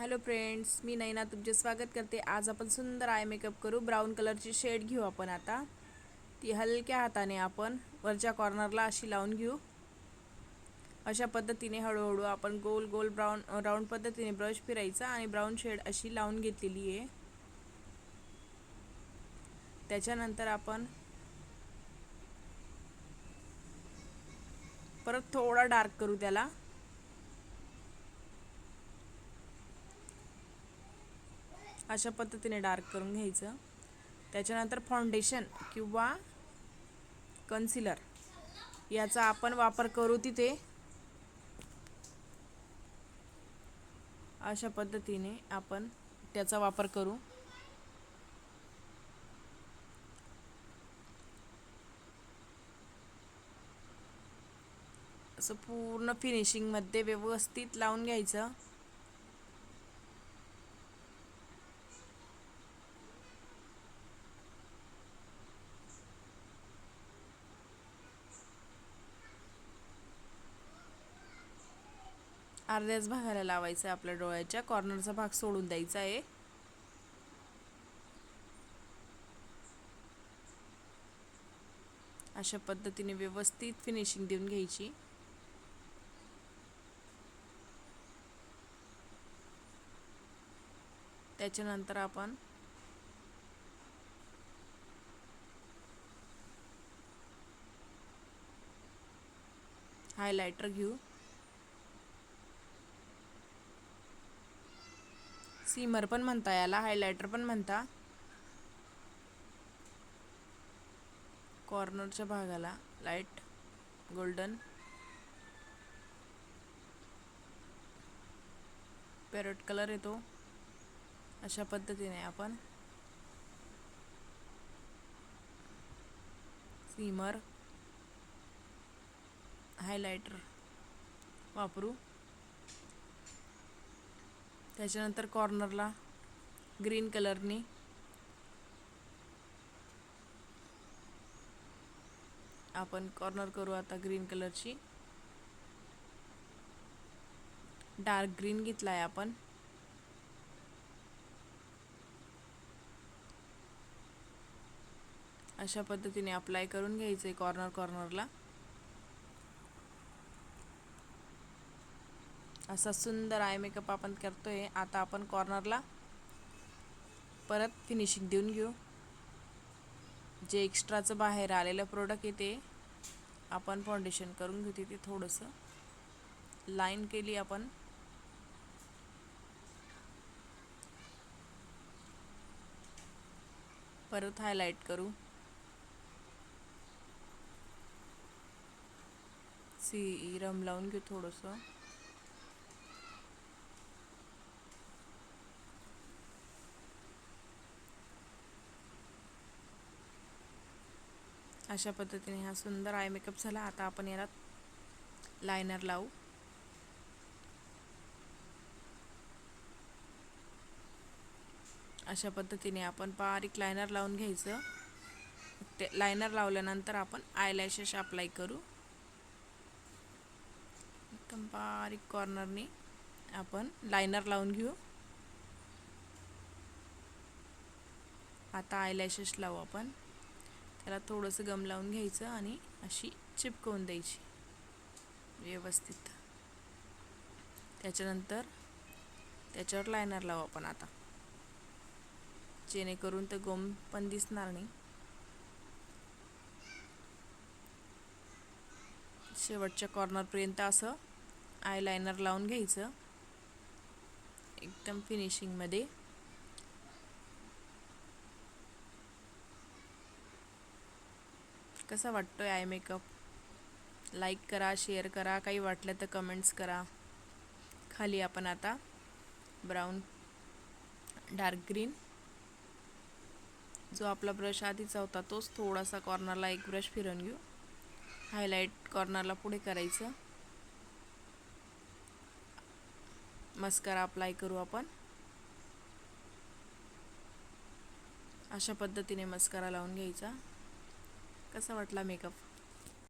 Hello friends, मी नैना तुमचे स्वागत करते। आज आपण सुंदर आय मेकअप करू। ब्राऊन कलरची शेड घेऊ आपण आता। ती हलक्या हाताने आपण वरच्या कॉर्नरला अशी लावून घेऊ। अशा पद्धतीने हळूहळू आपण गोल गोल राऊंड पद्धतीने ब्रश फिरायचा आणि ब्राऊन शेड अशी लावून घेतलेली आहे। त्याच्यानंतर आपण परत थोडा डार्क करू त्याला। अशा पद्धतीने डार्क करून घ्यायचं। त्याच्यानंतर फाउंडेशन किंवा कन्सिलर याचा आपण वापर करू तिथे। अशा पद्धतीने आपण त्याचा वापर करू। असं पूर्ण फिनिशिंग मध्ये व्यवस्थित लावून घ्यायचं। अर्ध्याच भागाला लावायचं, आपल्या डोळ्याच्या कॉर्नरचा भाग सोडून द्यायचा आहे। अशा पद्धतीने व्यवस्थित फिनिशिंग देऊन घ्यायची। त्याच्यानंतर आपण हायलायटर घेऊ। सीमर पण म्हणता, याला हायलायटर पण म्हणता। कॉर्नरच्या भागाला लाईट गोल्डन पॅरोट कलर येतो। अशा पद्धतीने आपण सीमर हायलायटर वापरू। त्याच्यानंतर कॉर्नरला ग्रीन कलरनी आपण कॉर्नर करू आता ग्रीन कलरची। डार्क ग्रीन घेतलाय आपण। अशा पद्धतीने अप्लाय करून घ्यायचे कॉर्नरला। असा सुंदर आय मेकअप आपण करतोय। आता आपण कॉर्नरला परत फिनिशिंग देऊन घेऊ। जे एक्स्ट्राचं बाहेर आलेलं प्रोडक्ट येते आपण फाउंडेशन करून घेऊ। तिथे थोडंसं लाईन केली आपण। परत हायलाइट करू। सीरम लावून घेऊ थोडंसं। अशा पद्धतीने हा सुंदर आय मेकअप झाला। आता आपण याला लायनर लावू। अशा पद्धतीने आपण बारीक लायनर लावून घ्यायचं। ते लायनर लावल्यानंतर आपण आयलॅशेस अप्लाय करू। एकदम बारीक कॉर्नरनी आपण लायनर लावून घेऊ। आता आयलॅशेस लावू आपण। त्याला थोडंसं गम लावून घ्यायचं आणि अशी चिपकवून द्यायची व्यवस्थित। त्याच्यानंतर त्याच्यावर लायनर लावू आपण आता, जेणेकरून ते गम पण दिसणार नाही। शेवटच्या कॉर्नरपर्यंत असं आयलाइनर लावून घ्यायचं एकदम फिनिशिंगमध्ये। कसा वाटतोय आय मेकअप? लाईक करा, शेअर करा, काही वाटलं तर कमेंट्स करा। खाली आपण आता ब्राऊन डार्क ग्रीन जो आपला ब्रश आधीचा होता तोच थोडासा कॉर्नरला एक ब्रश फिरवून घेऊ। हायलाइट कॉर्नरला पुढे करायचं। मस्कारा अप्लाय करू आपण। अशा पद्धतीने मस्कारा लावून घ्यायचा। कसा वाटला मेकअप?